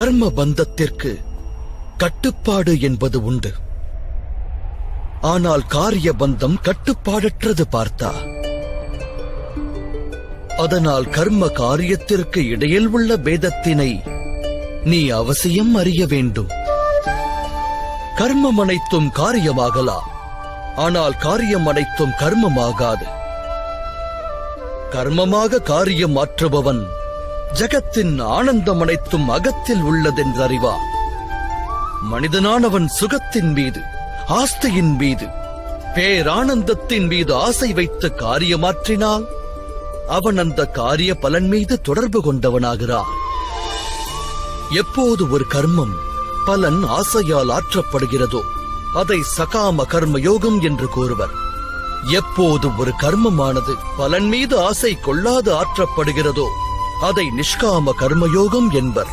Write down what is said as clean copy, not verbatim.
கர்ம பந்தத்திற்கு கட்டுப்பாடு என்பது உண்டு. ஆனால் காரிய பந்தம் கட்டுப்பாடற்றது பார்த்தா. அதனால் கர்ம காரியத்திற்கு இடையில் உள்ள பேதத்தினை நீ அவசியம் அறிய வேண்டும். கர்மம் அனைத்தும் காரியமாகலாம், ஆனால் காரியம் அனைத்தும் கர்மமாகாது. கர்மமாக காரியம் மாற்றுபவன் ஜகத்தின் ஆனந்தம் அனைத்தும் அகத்தில் உள்ளதென்றறிவான். மனிதனானவன் சுகத்தின் மீது, ஆஸ்தியின் மீது, பேரானந்தத்தின் மீது ஆசை வைத்து காரியமாற்றினால் அவன் அந்த காரிய பலன் மீது தொடர்பு கொண்டவனாகிறான். எப்போது ஒரு கர்மம் பலன் ஆசையால் ஆற்றப்படுகிறதோ அதை சகாம கர்மயோகம் என்று கூறுவர். எப்போது ஒரு கர்மமானது பலன் மீது ஆசை கொள்ளாது ஆற்றப்படுகிறதோ அதை நிஷ்காம கர்மயோகம் என்பர்.